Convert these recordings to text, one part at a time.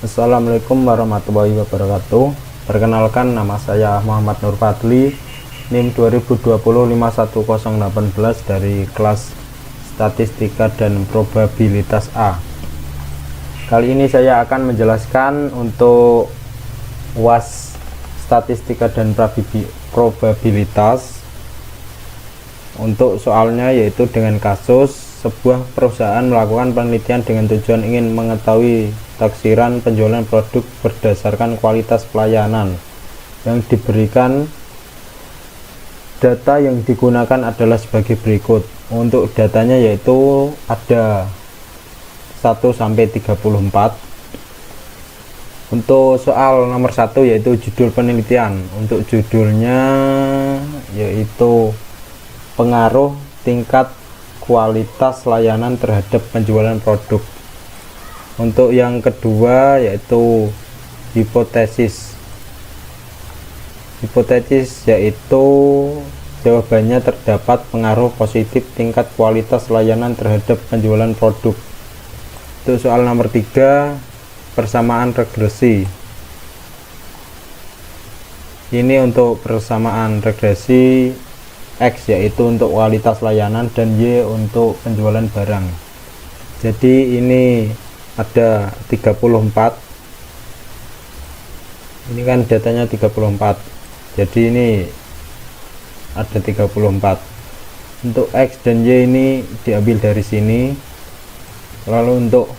Assalamualaikum warahmatullahi wabarakatuh. Perkenalkan, nama saya Muhammad Nur Fadli, NIM 2020-51018 dari kelas Statistika dan Probabilitas A. Kali ini saya akan menjelaskan untuk UAS Statistika dan Probabilitas. Untuk soalnya yaitu dengan kasus sebuah perusahaan melakukan penelitian dengan tujuan ingin mengetahui taksiran penjualan produk berdasarkan kualitas pelayanan yang diberikan. Data yang digunakan adalah sebagai berikut. Untuk datanya yaitu ada 1-34. Untuk soal nomor 1 yaitu judul penelitian. Untuk judulnya yaitu pengaruh tingkat kualitas layanan terhadap penjualan produk. Untuk yang kedua yaitu hipotesis. Hipotesis yaitu jawabannya terdapat pengaruh positif tingkat kualitas layanan terhadap penjualan produk. Untuk soal nomor 3 persamaan regresi. Ini untuk persamaan regresi, X yaitu untuk kualitas layanan dan Y untuk penjualan barang. Jadi ini ada 34. Ini kan datanya 34. Jadi ini ada 34. Untuk X dan Y ini diambil dari sini. Lalu untuk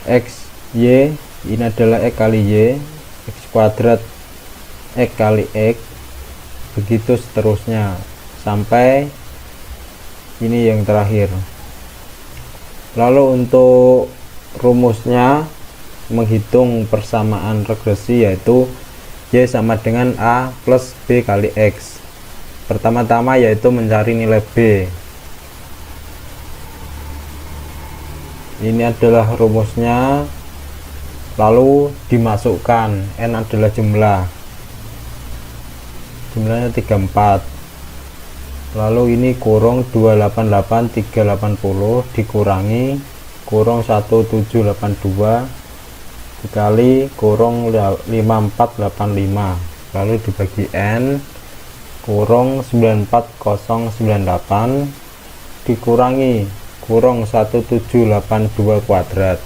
X, Y ini adalah X kali Y, X kuadrat X kali X, begitu seterusnya sampai ini yang terakhir. Lalu untuk rumusnya menghitung persamaan regresi yaitu Y sama dengan A plus B kali X. Pertama-tama yaitu mencari nilai B. Ini adalah rumusnya, lalu dimasukkan. N adalah jumlahnya 34. Lalu ini kurung 288380 dikurangi kurung 1782 dikali kurung 5485, lalu dibagi N kurung 94098 dikurangi kurung 1782 kuadrat.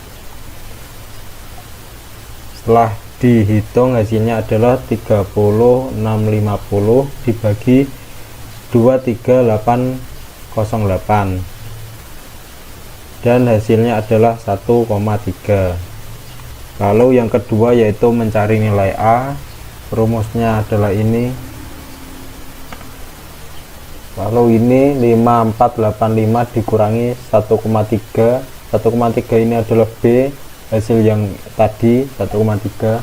Setelah dihitung hasilnya adalah 30650 dibagi 23808 dan hasilnya adalah 1,3. Lalu yang kedua yaitu mencari nilai A. Rumusnya adalah ini. Lalu ini 5485 dikurangi 1,3. 1,3 ini adalah B, hasil yang tadi 1,3.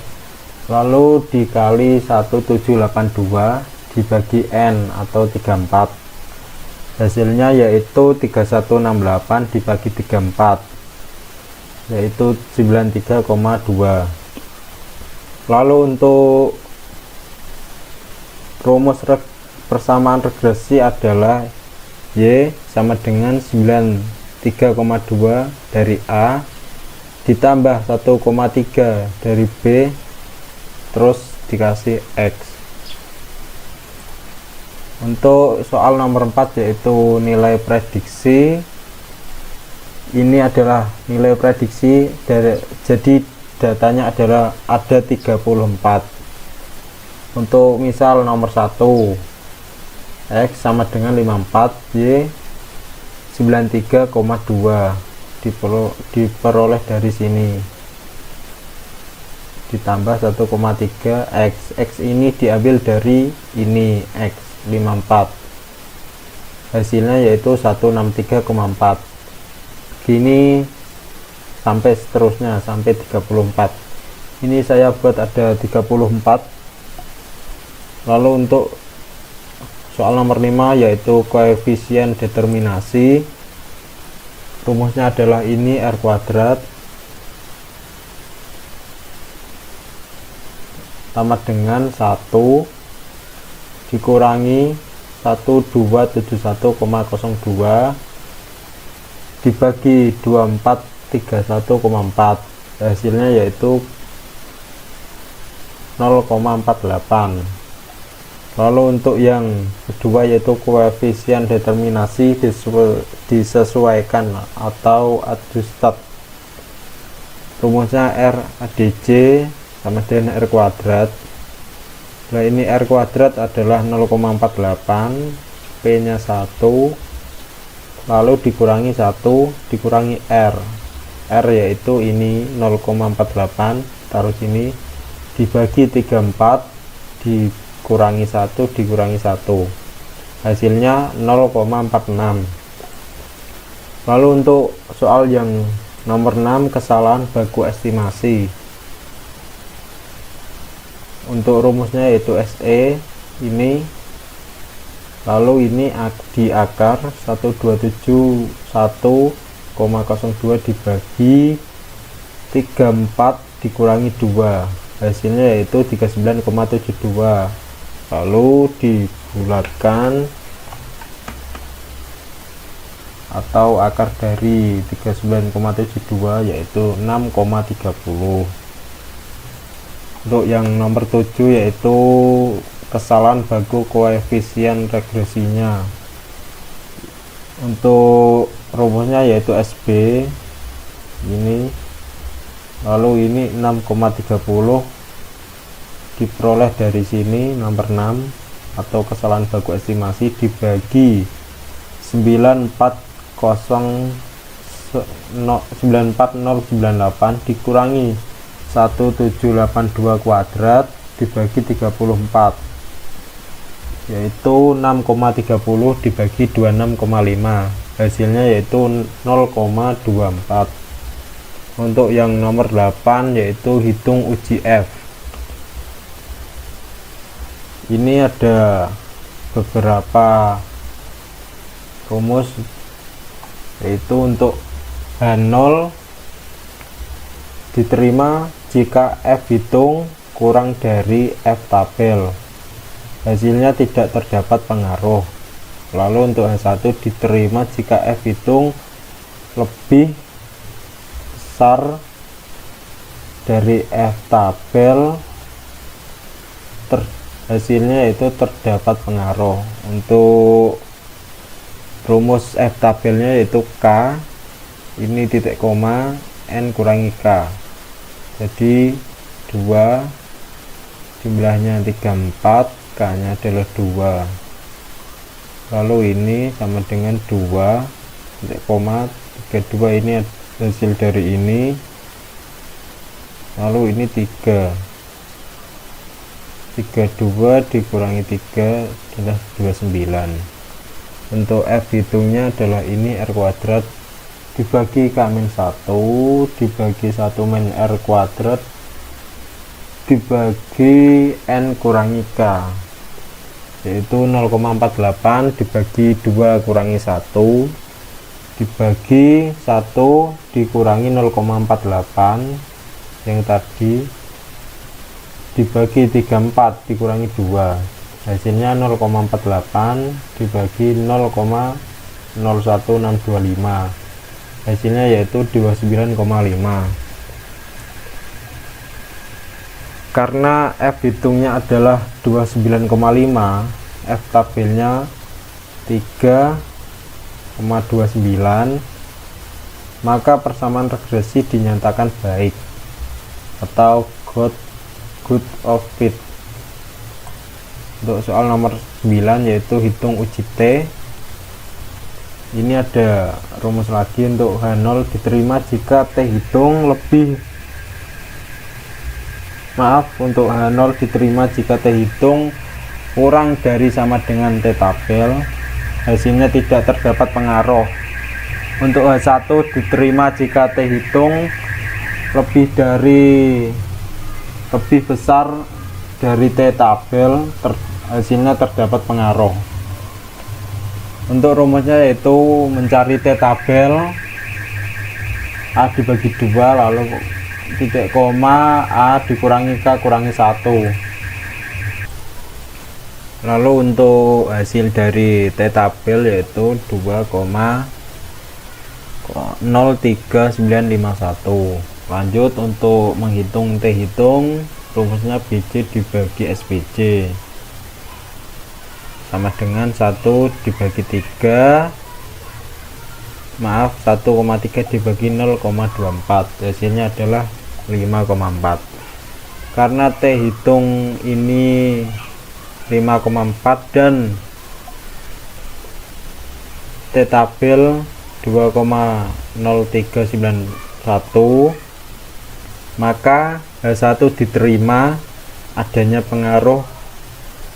Lalu dikali 1782 dibagi N atau 34. Hasilnya yaitu 3168 dibagi 34 yaitu 93,2. Lalu untuk rumus persamaan regresi adalah Y sama dengan 93,2 dari A ditambah 1,3 dari B terus dikasih X. Untuk soal nomor 4 yaitu nilai prediksi. Ini adalah nilai prediksi jadi datanya adalah ada 34. Untuk misal nomor 1 X sama dengan 54, Y 93,2 diperoleh dari sini ditambah 1,3 X. X ini diambil dari ini X 54, hasilnya yaitu 163,4. Gini sampai seterusnya sampai 34. Ini saya buat ada 34. Lalu untuk soal nomor 5 yaitu koefisien determinasi. Rumusnya adalah ini R kuadrat sama dengan 1 dikurangi 1271,02 dibagi 2431,4 hasilnya yaitu 0,48. Lalu untuk yang kedua yaitu koefisien determinasi disesuaikan atau adjusted. Rumusnya R ADC sama dengan R kuadrat. Nah ini R kuadrat adalah 0,48, P nya 1, lalu dikurangi 1 dikurangi R yaitu ini 0,48, taruh sini, dibagi 34 dikurangi 1 dikurangi 1, hasilnya 0,46. Lalu untuk soal yang nomor 6, kesalahan baku estimasi. Untuk rumusnya yaitu SE ini, lalu ini di akar 1271,02 dibagi 34 dikurangi 2, hasilnya yaitu 39,72. lalu dibulatkan atau akar dari 39,72 yaitu 6,30. Untuk yang nomor 7 yaitu kesalahan baku koefisien regresinya. Untuk rumusnya yaitu SB ini, lalu ini 6,30 diperoleh dari sini nomor 6 atau kesalahan baku estimasi dibagi 94,098 dikurangi 1782 kuadrat dibagi 34, yaitu 6,30 dibagi 26,5, hasilnya yaitu 0,24. Untuk yang nomor 8 yaitu hitung uji F. Ini ada beberapa rumus, yaitu untuk H0 diterima jika F hitung kurang dari F tabel, hasilnya tidak terdapat pengaruh. Lalu untuk H1 diterima jika F hitung lebih besar dari F tabel, hasilnya itu terdapat pengaruh. Untuk rumus F tabelnya yaitu K, ini titik koma, N kurangi K, jadi 2 jumlahnya 34, K nya adalah 2, lalu ini sama dengan 2 titik koma 32, ini hasil dari ini, lalu ini 3, 32 dikurangi 3 adalah 29. Untuk F hitungnya adalah ini R kuadrat dibagi K-1 dibagi 1 min R kuadrat dibagi N kurangi K, yaitu 0,48 dibagi 2 kurangi 1 dibagi 1 dikurangi 0,48 yang tadi dibagi 34 dikurangi 2, hasilnya 0,48 dibagi 0,01625, hasilnya yaitu 29,5. Karena F hitungnya adalah 29,5, F tabelnya 3,29, maka persamaan regresi dinyatakan baik atau good of fit. Untuk soal nomor 9 yaitu hitung uji T. Ini ada rumus lagi. Untuk H0 diterima jika T hitung lebih untuk H0 diterima jika T hitung kurang dari sama dengan T tabel, hasilnya tidak terdapat pengaruh. Untuk H1 diterima jika T hitung lebih besar dari T tabel, hasilnya terdapat pengaruh. Untuk rumusnya yaitu mencari T tabel, A dibagi 2, lalu titik koma A dikurangi K kurangi 1. Lalu untuk hasil dari T tabel yaitu 2,03951. Lanjut untuk menghitung T hitung, rumusnya BC dibagi SPC sama dengan 1 dibagi 3, maaf 1,3 dibagi 0,24, hasilnya adalah 5,4. Karena T hitung ini 5,4 dan T tabel 2,0391, maka H1 diterima adanya pengaruh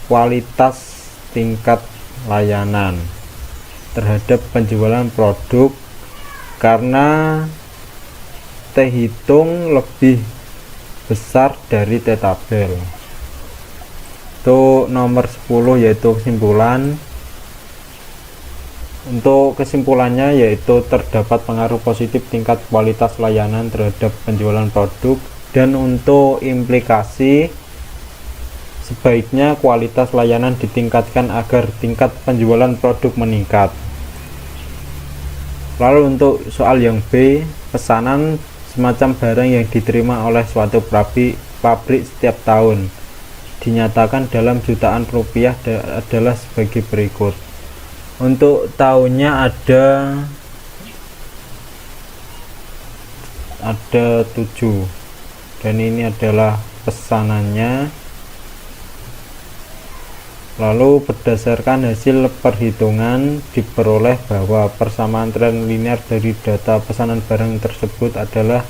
kualitas tingkat layanan terhadap penjualan produk karena T hitung lebih besar dari T tabel. Itu nomor 10 yaitu kesimpulan. Untuk kesimpulannya yaitu terdapat pengaruh positif tingkat kualitas layanan terhadap penjualan produk, dan untuk implikasi sebaiknya kualitas layanan ditingkatkan agar tingkat penjualan produk meningkat. Lalu untuk soal yang B, pesanan semacam barang yang diterima oleh suatu pabrik setiap tahun dinyatakan dalam jutaan rupiah adalah sebagai berikut. Untuk tahunnya ada 7 dan ini adalah pesanannya. Lalu berdasarkan hasil perhitungan diperoleh bahwa persamaan tren linear dari data pesanan barang tersebut adalah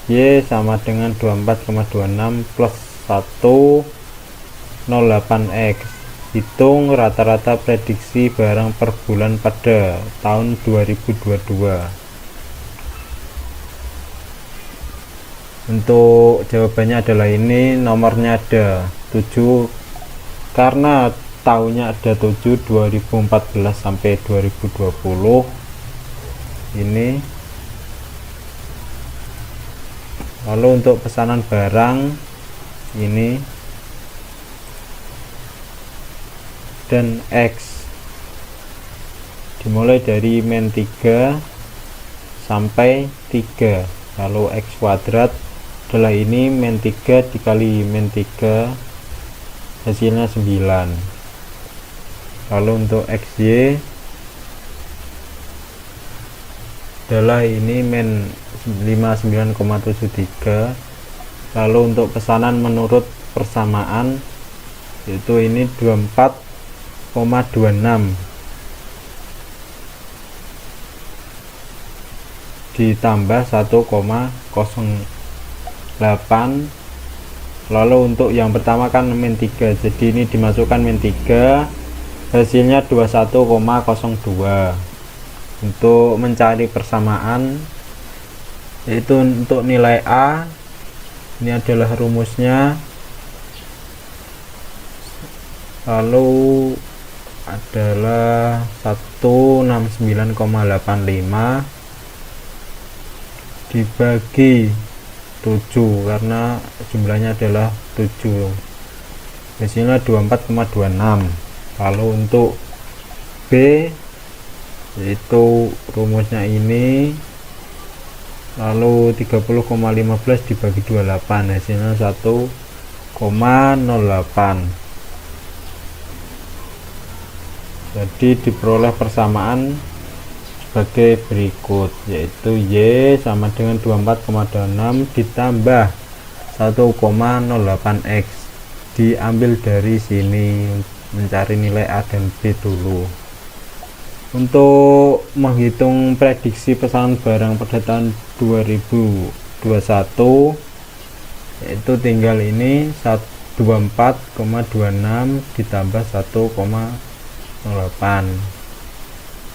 Y sama dengan 24,26 plus 108X. Hitung rata-rata prediksi barang per bulan pada tahun 2022. Untuk jawabannya adalah ini, nomornya ada 7 karena tahunnya ada 7, 2014 sampai 2020 ini. Lalu untuk pesanan barang ini dan X dimulai dari min 3 sampai 3, lalu X kuadrat adalah ini min 3 dikali min 3, hasilnya 9. Lalu untuk XY adalah ini min 59,73. lalu untuk pesanan menurut persamaan yaitu ini 24,26 ditambah 1,08. Lalu untuk yang pertama kan min 3, jadi ini dimasukkan min 3, hasilnya 21,02. Untuk mencari persamaan yaitu untuk nilai A, ini adalah rumusnya, lalu adalah 169,85 dibagi 7 karena jumlahnya adalah 7, hasilnya 24,26. Lalu untuk B yaitu rumusnya ini, lalu 30,15 dibagi 28, hasilnya 1,08. jadi diperoleh persamaan sebagai berikut, yaitu Y sama dengan 24,26 ditambah 1,08X. diambil dari sini, mencari nilai A dan B dulu. Untuk menghitung prediksi pesanan barang pada tahun 2021 yaitu tinggal ini 24,26 ditambah 1,08,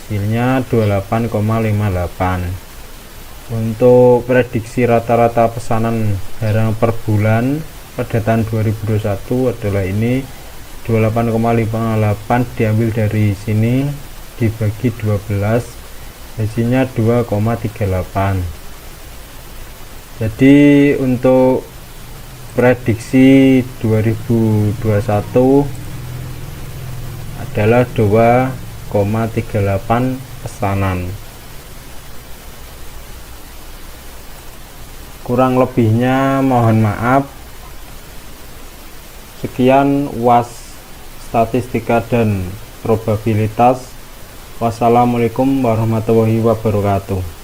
hasilnya 28,58. Untuk prediksi rata-rata pesanan barang per bulan pada tahun 2021 adalah ini 28,58 diambil dari sini dibagi 12, hasilnya 2,38. jadi untuk prediksi 2021 adalah 2,38 pesanan. Kurang lebihnya mohon maaf. Sekian UAS Statistika dan Probabilitas. Wassalamualaikum warahmatullahi wabarakatuh.